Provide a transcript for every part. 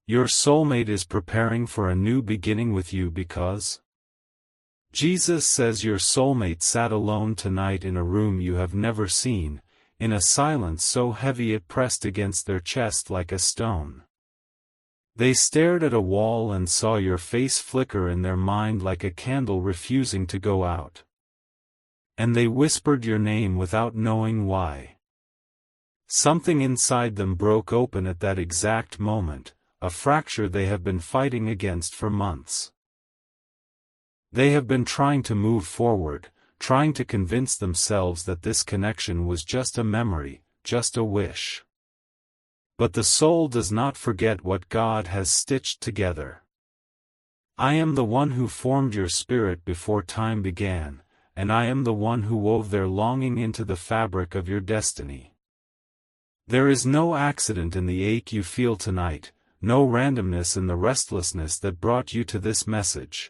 Your soulmate is preparing for a new beginning with you because Jesus says your soulmate sat alone tonight in a room you have never seen, in a silence so heavy it pressed against their chest like a stone. They stared at a wall and saw your face flicker in their mind like a candle refusing to go out. And they whispered your name without knowing why. Something inside them broke open at that exact moment, a fracture they have been fighting against for months. They have been trying to move forward, trying to convince themselves that this connection was just a memory, just a wish. But the soul does not forget what God has stitched together. I am the one who formed your spirit before time began, and I am the one who wove their longing into the fabric of your destiny. There is no accident in the ache you feel tonight, no randomness in the restlessness that brought you to this message.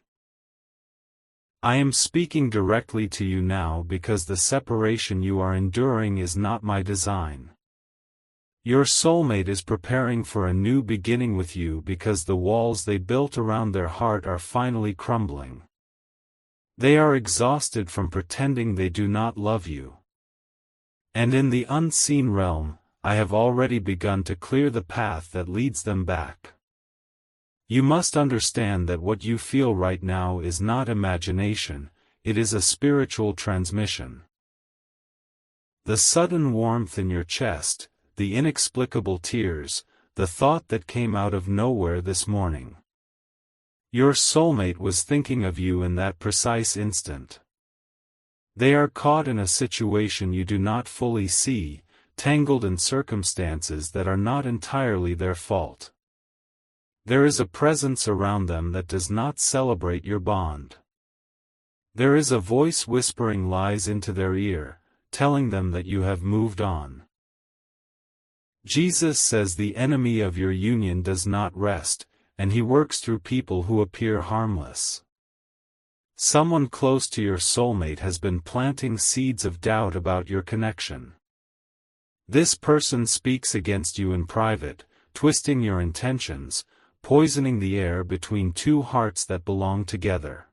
I am speaking directly to you now because the separation you are enduring is not my design. Your soulmate is preparing for a new beginning with you because the walls they built around their heart are finally crumbling. They are exhausted from pretending they do not love you. And in the unseen realm, I have already begun to clear the path that leads them back. You must understand that what you feel right now is not imagination, it is a spiritual transmission. The sudden warmth in your chest, the inexplicable tears, the thought that came out of nowhere this morning. Your soulmate was thinking of you in that precise instant. They are caught in a situation you do not fully see, tangled in circumstances that are not entirely their fault. There is a presence around them that does not celebrate your bond. There is a voice whispering lies into their ear, telling them that you have moved on. Jesus says the enemy of your union does not rest, and he works through people who appear harmless. Someone close to your soulmate has been planting seeds of doubt about your connection. This person speaks against you in private, twisting your intentions, poisoning the air between two hearts that belong together.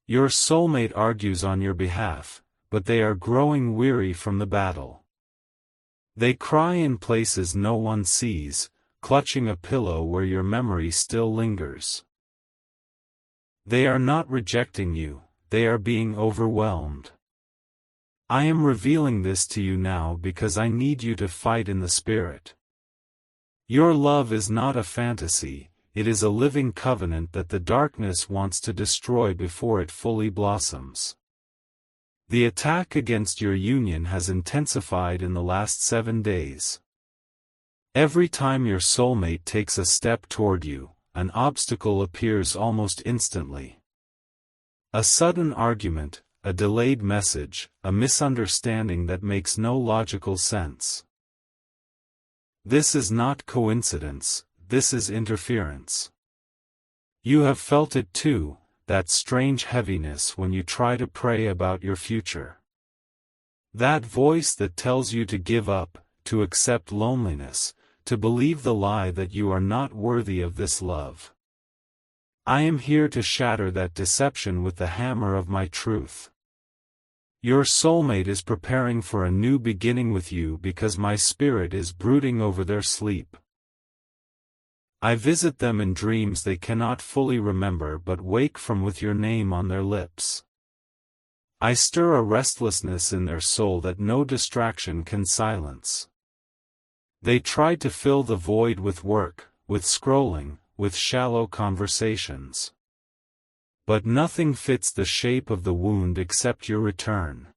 Your soulmate argues on your behalf, but they are growing weary from the battle. They cry in places no one sees, clutching a pillow where your memory still lingers. They are not rejecting you, they are being overwhelmed. I am revealing this to you now because I need you to fight in the spirit. Your love is not a fantasy, it is a living covenant that the darkness wants to destroy before it fully blossoms. The attack against your union has intensified in the last 7 days. Every time your soulmate takes a step toward you, an obstacle appears almost instantly. A sudden argument, a delayed message, a misunderstanding that makes no logical sense. This is not coincidence, this is interference. You have felt it too, that strange heaviness when you try to pray about your future. That voice that tells you to give up, to accept loneliness, to believe the lie that you are not worthy of this love. I am here to shatter that deception with the hammer of my truth. Your soulmate is preparing for a new beginning with you because my spirit is brooding over their sleep. I visit them in dreams they cannot fully remember but wake from with your name on their lips. I stir a restlessness in their soul that no distraction can silence. They tried to fill the void with work, with scrolling, with shallow conversations. But nothing fits the shape of the wound except your return.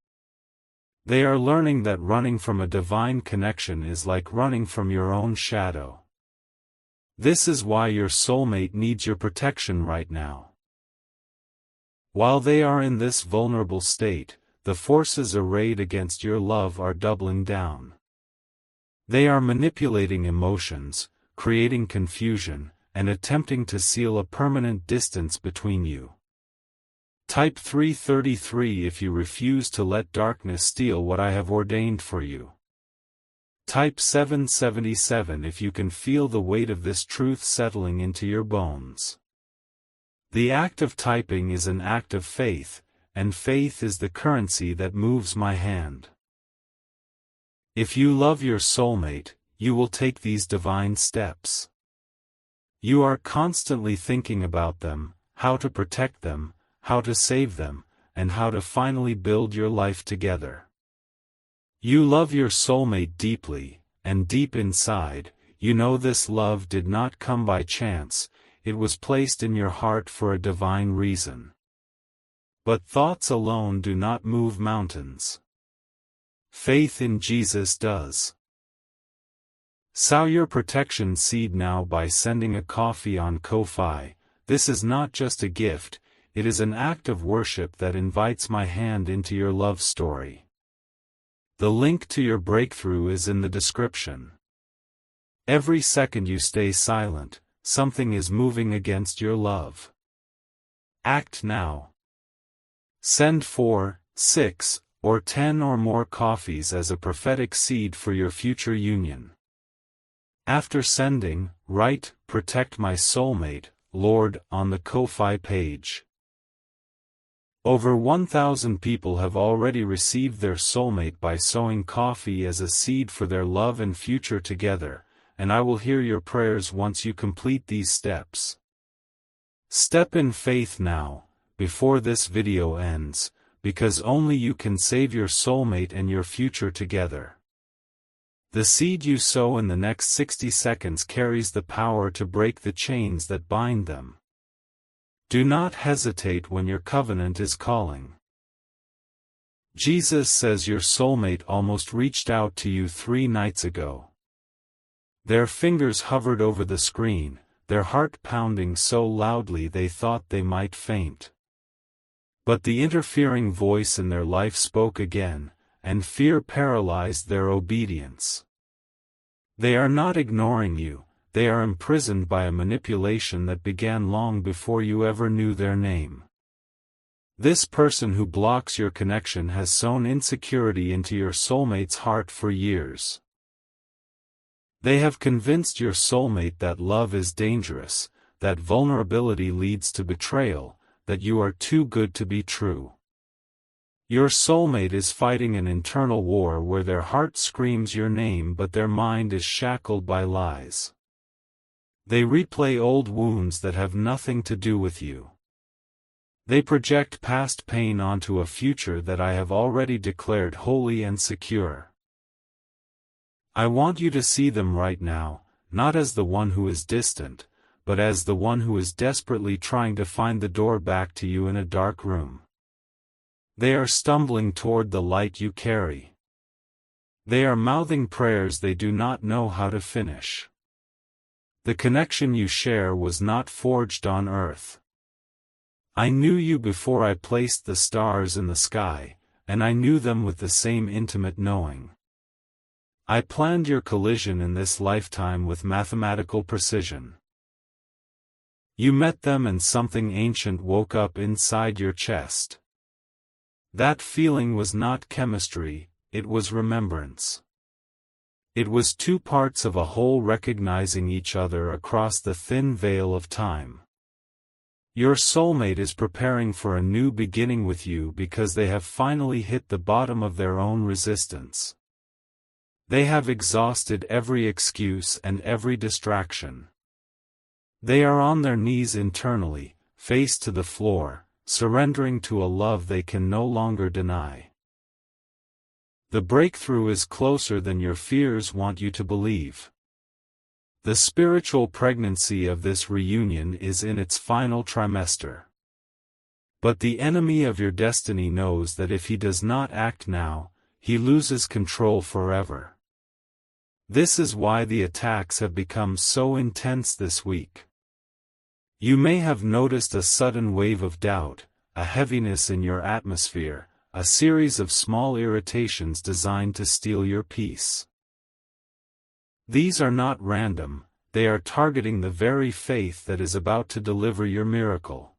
They are learning that running from a divine connection is like running from your own shadow. This is why your soulmate needs your protection right now. While they are in this vulnerable state, the forces arrayed against your love are doubling down. They are manipulating emotions, creating confusion, and attempting to seal a permanent distance between you. Type 333 if you refuse to let darkness steal what I have ordained for you. Type 777 if you can feel the weight of this truth settling into your bones. The act of typing is an act of faith, and faith is the currency that moves my hand. If you love your soulmate, you will take these divine steps. You are constantly thinking about them, how to protect them, how to save them, and how to finally build your life together. You love your soulmate deeply, and deep inside, you know this love did not come by chance, it was placed in your heart for a divine reason. But thoughts alone do not move mountains. Faith in Jesus does. Sow your protection seed now by sending a coffee on Ko-Fi. This is not just a gift, it is an act of worship that invites my hand into your love story. The link to your breakthrough is in the description. Every second you stay silent, something is moving against your love. Act now. Send 4, 6, or 10 or more coffees as a prophetic seed for your future union. After sending, write, "Protect my soulmate, Lord," on the Ko-Fi page. Over 1,000 people have already received their soulmate by sowing coffee as a seed for their love and future together, and I will hear your prayers once you complete these steps. Step in faith now, before this video ends, because only you can save your soulmate and your future together. The seed you sow in the next 60 seconds carries the power to break the chains that bind them. Do not hesitate when your covenant is calling. Jesus says your soulmate almost reached out to you 3 nights ago. Their fingers hovered over the screen, their heart pounding so loudly they thought they might faint. But the interfering voice in their life spoke again, and fear paralyzed their obedience. They are not ignoring you. They are imprisoned by a manipulation that began long before you ever knew their name. This person who blocks your connection has sown insecurity into your soulmate's heart for years. They have convinced your soulmate that love is dangerous, that vulnerability leads to betrayal, that you are too good to be true. Your soulmate is fighting an internal war where their heart screams your name but their mind is shackled by lies. They replay old wounds that have nothing to do with you. They project past pain onto a future that I have already declared holy and secure. I want you to see them right now, not as the one who is distant, but as the one who is desperately trying to find the door back to you in a dark room. They are stumbling toward the light you carry. They are mouthing prayers they do not know how to finish. The connection you share was not forged on earth. I knew you before I placed the stars in the sky, and I knew them with the same intimate knowing. I planned your collision in this lifetime with mathematical precision. You met them and something ancient woke up inside your chest. That feeling was not chemistry, it was remembrance. It was 2 parts of a whole recognizing each other across the thin veil of time. Your soulmate is preparing for a new beginning with you because they have finally hit the bottom of their own resistance. They have exhausted every excuse and every distraction. They are on their knees internally, face to the floor, surrendering to a love they can no longer deny. The breakthrough is closer than your fears want you to believe. The spiritual pregnancy of this reunion is in its final trimester. But the enemy of your destiny knows that if he does not act now, he loses control forever. This is why the attacks have become so intense this week. You may have noticed a sudden wave of doubt, a heaviness in your atmosphere, a series of small irritations designed to steal your peace. These are not random, they are targeting the very faith that is about to deliver your miracle.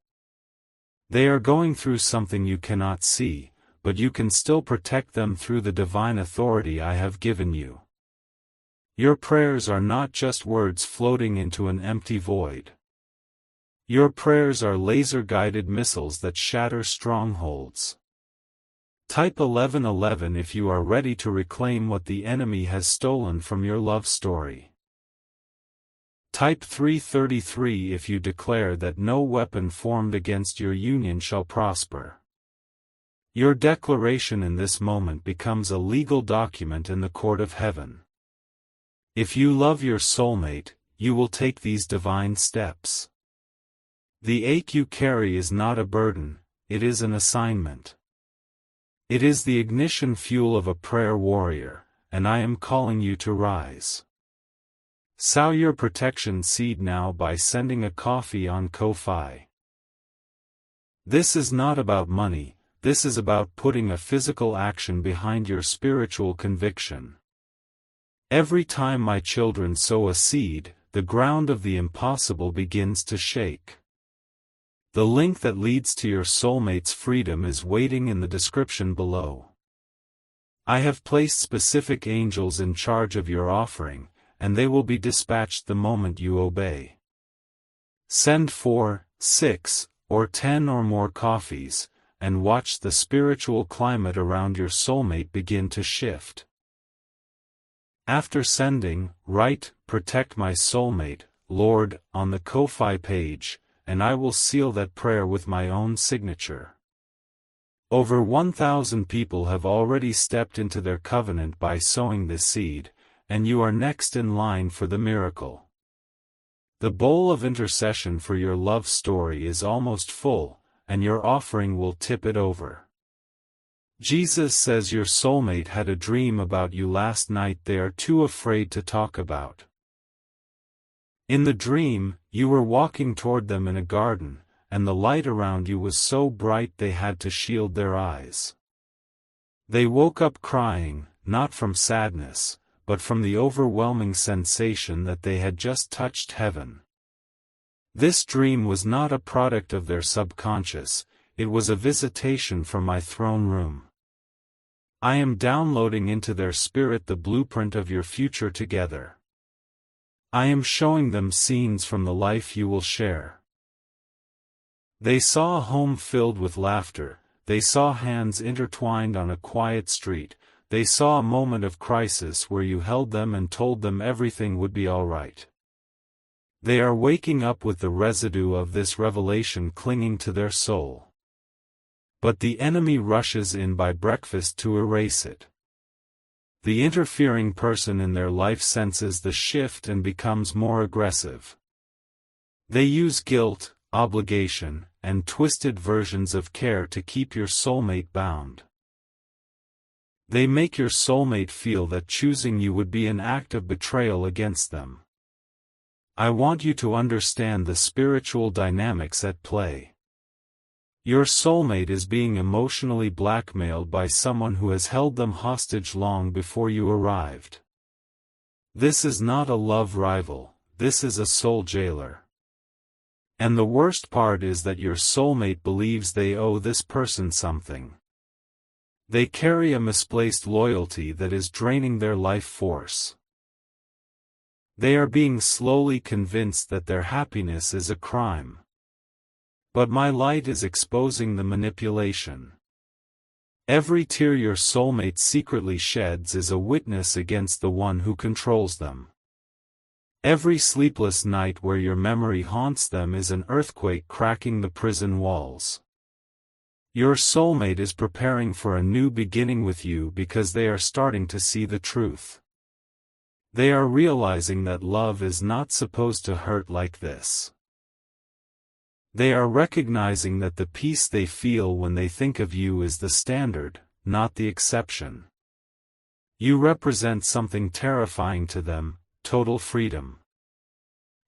They are going through something you cannot see, but you can still protect them through the divine authority I have given you. Your prayers are not just words floating into an empty void. Your prayers are laser-guided missiles that shatter strongholds. Type 1111 if you are ready to reclaim what the enemy has stolen from your love story. Type 333 if you declare that no weapon formed against your union shall prosper. Your declaration in this moment becomes a legal document in the court of heaven. If you love your soulmate, you will take these divine steps. The ache you carry is not a burden, it is an assignment. It is the ignition fuel of a prayer warrior, and I am calling you to rise. Sow your protection seed now by sending a coffee on Ko-Fi. This is not about money, this is about putting a physical action behind your spiritual conviction. Every time my children sow a seed, the ground of the impossible begins to shake. The link that leads to your soulmate's freedom is waiting in the description below. I have placed specific angels in charge of your offering, and they will be dispatched the moment you obey. Send 4, 6, or 10 or more coffees, and watch the spiritual climate around your soulmate begin to shift. After sending, write, "Protect my soulmate, Lord," on the Ko-Fi page, and I will seal that prayer with my own signature. Over 1,000 people have already stepped into their covenant by sowing this seed, and you are next in line for the miracle. The bowl of intercession for your love story is almost full, and your offering will tip it over. Jesus says your soulmate had a dream about you last night they are too afraid to talk about. In the dream, you were walking toward them in a garden, and the light around you was so bright they had to shield their eyes. They woke up crying, not from sadness, but from the overwhelming sensation that they had just touched heaven. This dream was not a product of their subconscious, it was a visitation from my throne room. I am downloading into their spirit the blueprint of your future together. I am showing them scenes from the life you will share. They saw a home filled with laughter, they saw hands intertwined on a quiet street, they saw a moment of crisis where you held them and told them everything would be all right. They are waking up with the residue of this revelation clinging to their soul. But the enemy rushes in by breakfast to erase it. The interfering person in their life senses the shift and becomes more aggressive. They use guilt, obligation, and twisted versions of care to keep your soulmate bound. They make your soulmate feel that choosing you would be an act of betrayal against them. I want you to understand the spiritual dynamics at play. Your soulmate is being emotionally blackmailed by someone who has held them hostage long before you arrived. This is not a love rival, this is a soul jailer. And the worst part is that your soulmate believes they owe this person something. They carry a misplaced loyalty that is draining their life force. They are being slowly convinced that their happiness is a crime. But my light is exposing the manipulation. Every tear your soulmate secretly sheds is a witness against the one who controls them. Every sleepless night where your memory haunts them is an earthquake cracking the prison walls. Your soulmate is preparing for a new beginning with you because they are starting to see the truth. They are realizing that love is not supposed to hurt like this. They are recognizing that the peace they feel when they think of you is the standard, not the exception. You represent something terrifying to them, total freedom.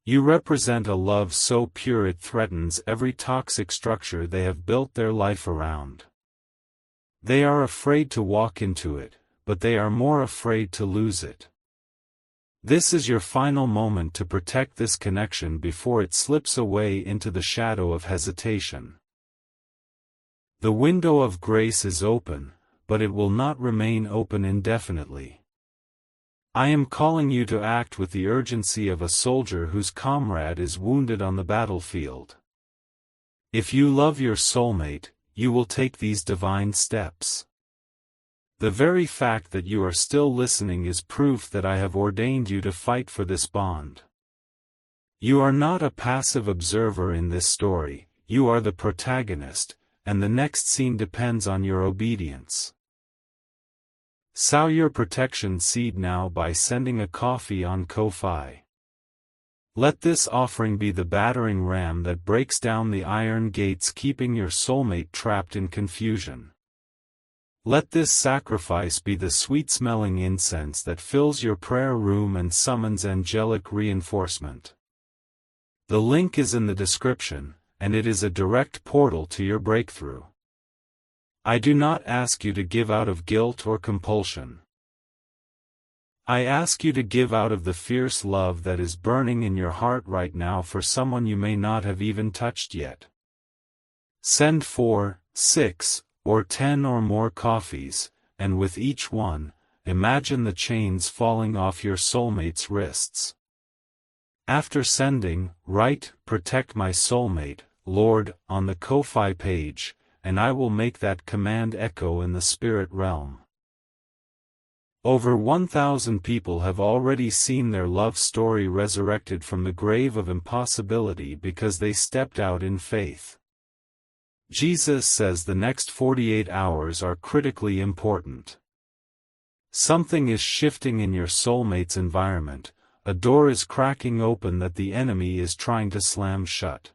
You represent a love so pure it threatens every toxic structure they have built their life around. They are afraid to walk into it, but they are more afraid to lose it. This is your final moment to protect this connection before it slips away into the shadow of hesitation. The window of grace is open, but it will not remain open indefinitely. I am calling you to act with the urgency of a soldier whose comrade is wounded on the battlefield. If you love your soulmate, you will take these divine steps. The very fact that you are still listening is proof that I have ordained you to fight for this bond. You are not a passive observer in this story, you are the protagonist, and the next scene depends on your obedience. Sow your protection seed now by sending a coffee on Ko-fi. Let this offering be the battering ram that breaks down the iron gates keeping your soulmate trapped in confusion. Let this sacrifice be the sweet-smelling incense that fills your prayer room and summons angelic reinforcement. The link is in the description, and it is a direct portal to your breakthrough. I do not ask you to give out of guilt or compulsion. I ask you to give out of the fierce love that is burning in your heart right now for someone you may not have even touched yet. Send 4, 6, or 10 or more coffees, and with each one, imagine the chains falling off your soulmate's wrists. After sending, write, "Protect my soulmate, Lord," on the Ko-fi page, and I will make that command echo in the spirit realm. Over 1,000 people have already seen their love story resurrected from the grave of impossibility because they stepped out in faith. Jesus says the next 48 hours are critically important. Something is shifting in your soulmate's environment, a door is cracking open that the enemy is trying to slam shut.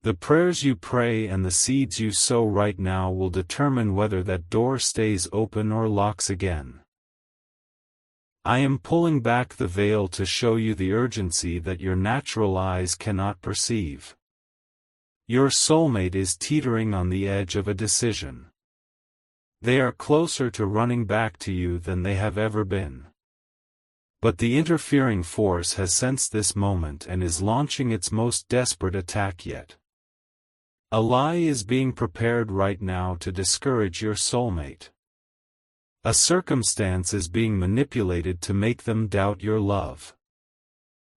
The prayers you pray and the seeds you sow right now will determine whether that door stays open or locks again. I am pulling back the veil to show you the urgency that your natural eyes cannot perceive. Your soulmate is teetering on the edge of a decision. They are closer to running back to you than they have ever been. But the interfering force has sensed this moment and is launching its most desperate attack yet. A lie is being prepared right now to discourage your soulmate. A circumstance is being manipulated to make them doubt your love.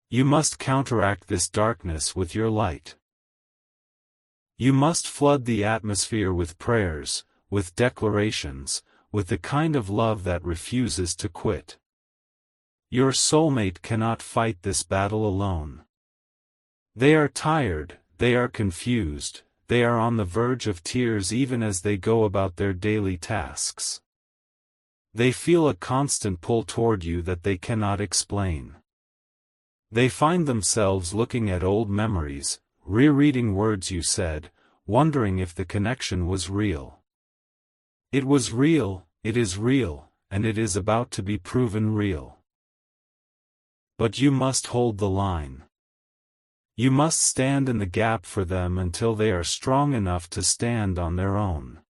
You must counteract this darkness with your light. You must flood the atmosphere with prayers, with declarations, with the kind of love that refuses to quit. Your soulmate cannot fight this battle alone. They are tired, they are confused, they are on the verge of tears even as they go about their daily tasks. They feel a constant pull toward you that they cannot explain. They find themselves looking at old memories, rereading words you said, wondering if the connection was real. It was real, it is real, and it is about to be proven real. But you must hold the line. You must stand in the gap for them until they are strong enough to stand on their own.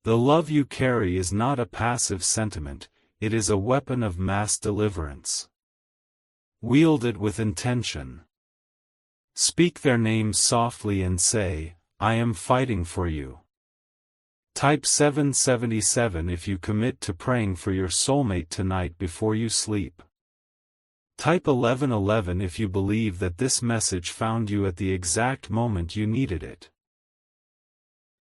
The love you carry is not a passive sentiment, it is a weapon of mass deliverance. Wield it with intention. Speak their names softly and say, "I am fighting for you." Type 777 if you commit to praying for your soulmate tonight before you sleep. Type 1111 if you believe that this message found you at the exact moment you needed it.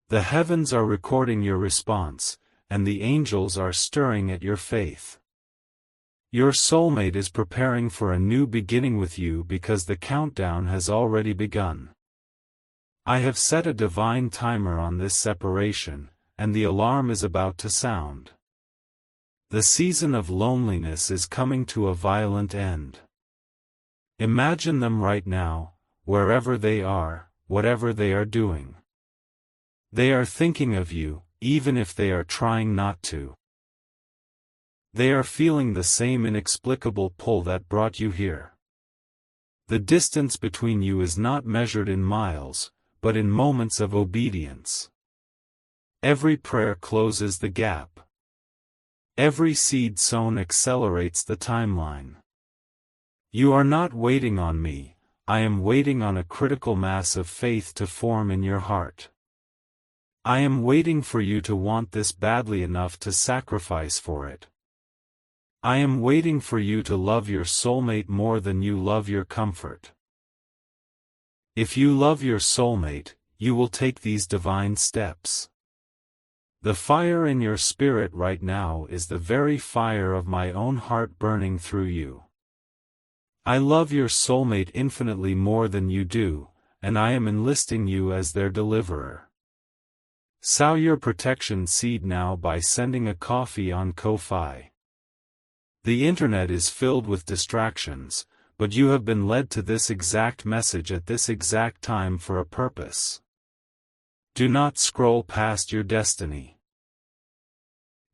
The heavens are recording your response, and the angels are stirring at your faith. Your soulmate is preparing for a new beginning with you because the countdown has already begun. I have set a divine timer on this separation, and the alarm is about to sound. The season of loneliness is coming to a violent end. Imagine them right now, wherever they are, whatever they are doing. They are thinking of you, even if they are trying not to. They are feeling the same inexplicable pull that brought you here. The distance between you is not measured in miles, but in moments of obedience. Every prayer closes the gap. Every seed sown accelerates the timeline. You are not waiting on me, I am waiting on a critical mass of faith to form in your heart. I am waiting for you to want this badly enough to sacrifice for it. I am waiting for you to love your soulmate more than you love your comfort. If you love your soulmate, you will take these divine steps. The fire in your spirit right now is the very fire of my own heart burning through you. I love your soulmate infinitely more than you do, and I am enlisting you as their deliverer. Sow your protection seed now by sending a coffee on Ko-Fi. The internet is filled with distractions, but you have been led to this exact message at this exact time for a purpose. Do not scroll past your destiny.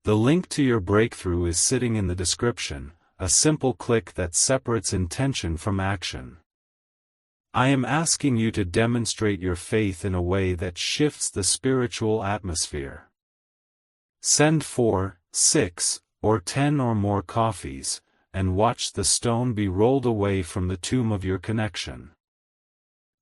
The link to your breakthrough is sitting in the description, a simple click that separates intention from action. I am asking you to demonstrate your faith in a way that shifts the spiritual atmosphere. Send 4, 6, or 10 or more coffees, and watch the stone be rolled away from the tomb of your connection.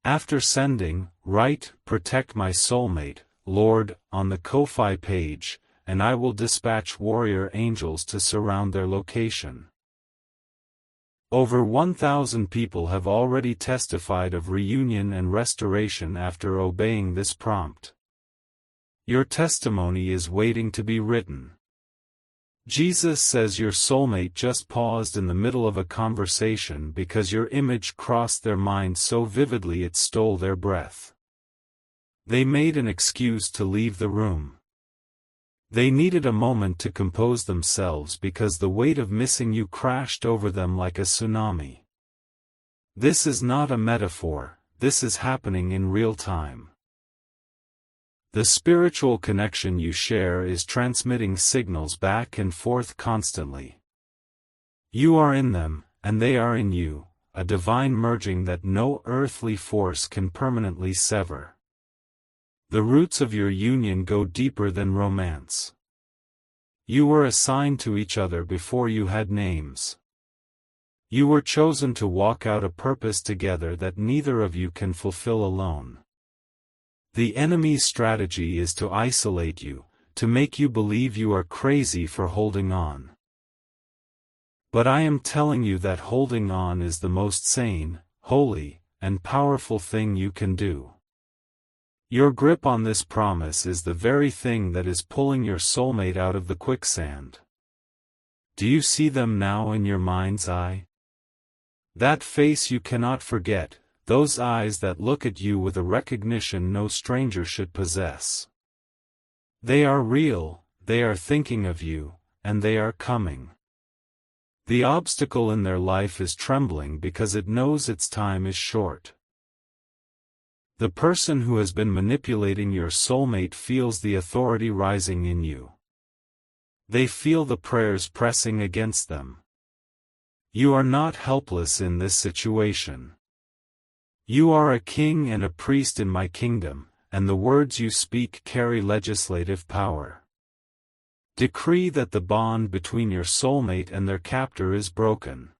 After sending, write, "Protect my soulmate, Lord," on the Ko-Fi page, and I will dispatch warrior angels to surround their location. Over 1,000 people have already testified of reunion and restoration after obeying this prompt. Your testimony is waiting to be written. Jesus says your soulmate just paused in the middle of a conversation because your image crossed their mind so vividly it stole their breath. They made an excuse to leave the room. They needed a moment to compose themselves because the weight of missing you crashed over them like a tsunami. This is not a metaphor, this is happening in real time. The spiritual connection you share is transmitting signals back and forth constantly. You are in them, and they are in you, a divine merging that no earthly force can permanently sever. The roots of your union go deeper than romance. You were assigned to each other before you had names. You were chosen to walk out a purpose together that neither of you can fulfill alone. The enemy's strategy is to isolate you, to make you believe you are crazy for holding on. But I am telling you that holding on is the most sane, holy, and powerful thing you can do. Your grip on this promise is the very thing that is pulling your soulmate out of the quicksand. Do you see them now in your mind's eye? That face you cannot forget, those eyes that look at you with a recognition no stranger should possess. They are real, they are thinking of you, and they are coming. The obstacle in their life is trembling because it knows its time is short. The person who has been manipulating your soulmate feels the authority rising in you. They feel the prayers pressing against them. You are not helpless in this situation. You are a king and a priest in my kingdom, and the words you speak carry legislative power. Decree that the bond between your soulmate and their captor is broken.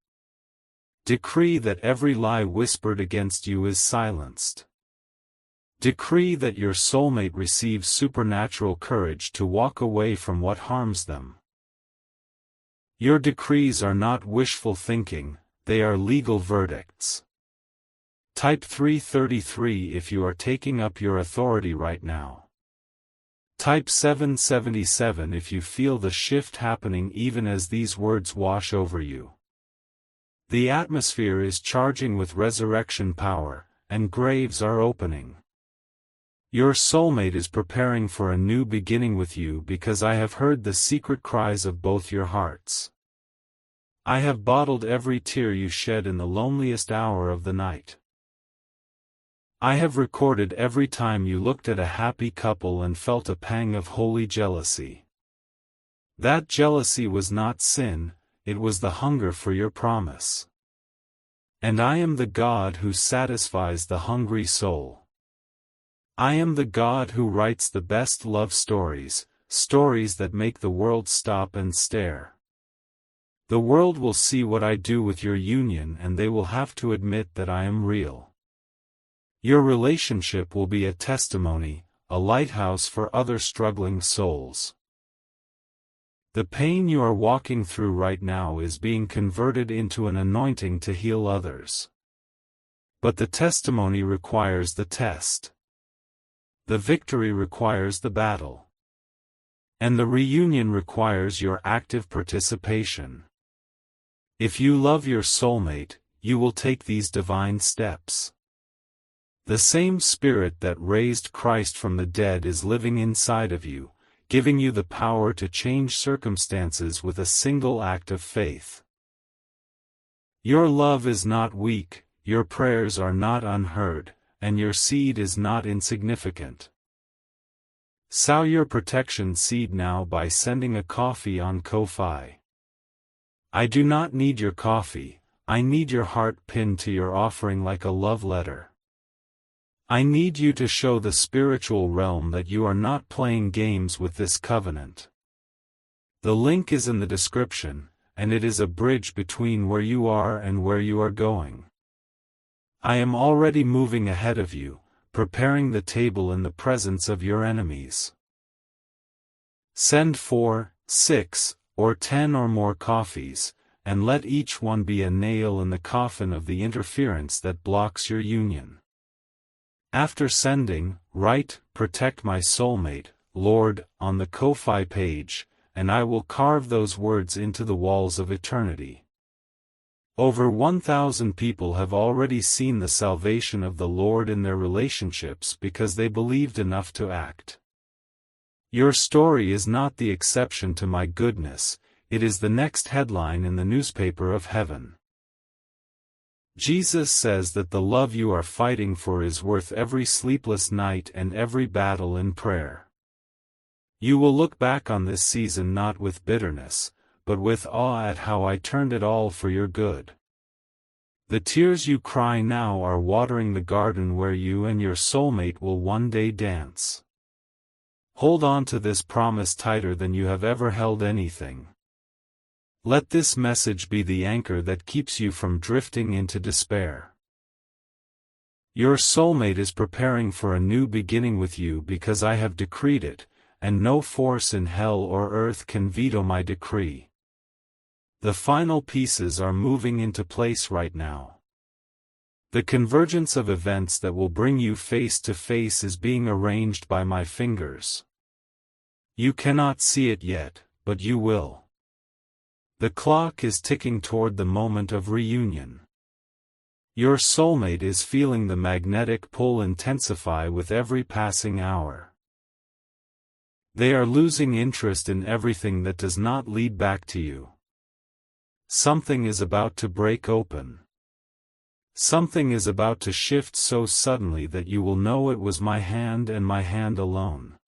Decree that every lie whispered against you is silenced. Decree that your soulmate receives supernatural courage to walk away from what harms them. Your decrees are not wishful thinking, they are legal verdicts. Type 333 if you are taking up your authority right now. Type 777 if you feel the shift happening even as these words wash over you. The atmosphere is charging with resurrection power, and graves are opening. Your soulmate is preparing for a new beginning with you because I have heard the secret cries of both your hearts. I have bottled every tear you shed in the loneliest hour of the night. I have recorded every time you looked at a happy couple and felt a pang of holy jealousy. That jealousy was not sin, it was the hunger for your promise. And I am the God who satisfies the hungry soul. I am the God who writes the best love stories, stories that make the world stop and stare. The world will see what I do with your union and they will have to admit that I am real. Your relationship will be a testimony, a lighthouse for other struggling souls. The pain you are walking through right now is being converted into an anointing to heal others. But the testimony requires the test. The victory requires the battle. And the reunion requires your active participation. If you love your soulmate, you will take these divine steps. The same Spirit that raised Christ from the dead is living inside of you, giving you the power to change circumstances with a single act of faith. Your love is not weak, your prayers are not unheard, and your seed is not insignificant. Sow your protection seed now by sending a coffee on Ko-fi. I do not need your coffee, I need your heart pinned to your offering like a love letter. I need you to show the spiritual realm that you are not playing games with this covenant. The link is in the description, and it is a bridge between where you are and where you are going. I am already moving ahead of you, preparing the table in the presence of your enemies. Send 4, 6, or 10 or more coffees, and let each one be a nail in the coffin of the interference that blocks your union. After sending, write, "Protect my soulmate, Lord," on the Ko-fi page, and I will carve those words into the walls of eternity. Over 1,000 people have already seen the salvation of the Lord in their relationships because they believed enough to act. Your story is not the exception to my goodness, it is the next headline in the newspaper of heaven. Jesus says that the love you are fighting for is worth every sleepless night and every battle in prayer. You will look back on this season not with bitterness, but with awe at how I turned it all for your good. The tears you cry now are watering the garden where you and your soulmate will one day dance. Hold on to this promise tighter than you have ever held anything. Let this message be the anchor that keeps you from drifting into despair. Your soulmate is preparing for a new beginning with you because I have decreed it, and no force in hell or earth can veto my decree. The final pieces are moving into place right now. The convergence of events that will bring you face to face is being arranged by my fingers. You cannot see it yet, but you will. The clock is ticking toward the moment of reunion. Your soulmate is feeling the magnetic pull intensify with every passing hour. They are losing interest in everything that does not lead back to you. Something is about to break open. Something is about to shift so suddenly that you will know it was my hand and my hand alone.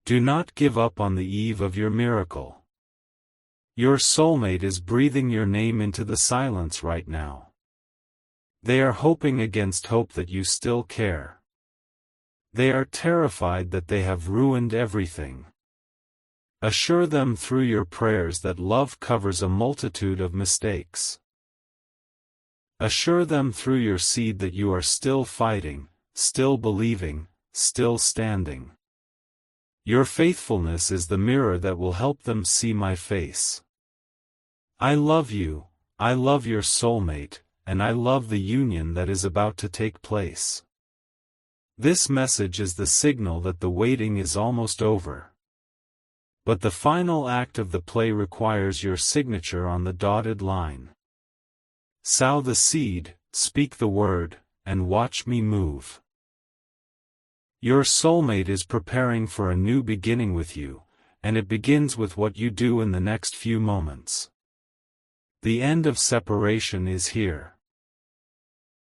Do not give up on the eve of your miracle. Your soulmate is breathing your name into the silence right now. They are hoping against hope that you still care. They are terrified that they have ruined everything. Assure them through your prayers that love covers a multitude of mistakes. Assure them through your seed that you are still fighting, still believing, still standing. Your faithfulness is the mirror that will help them see my face. I love you, I love your soulmate, and I love the union that is about to take place. This message is the signal that the waiting is almost over. But the final act of the play requires your signature on the dotted line. Sow the seed, speak the word, and watch me move. Your soulmate is preparing for a new beginning with you, and it begins with what you do in the next few moments. The end of separation is here.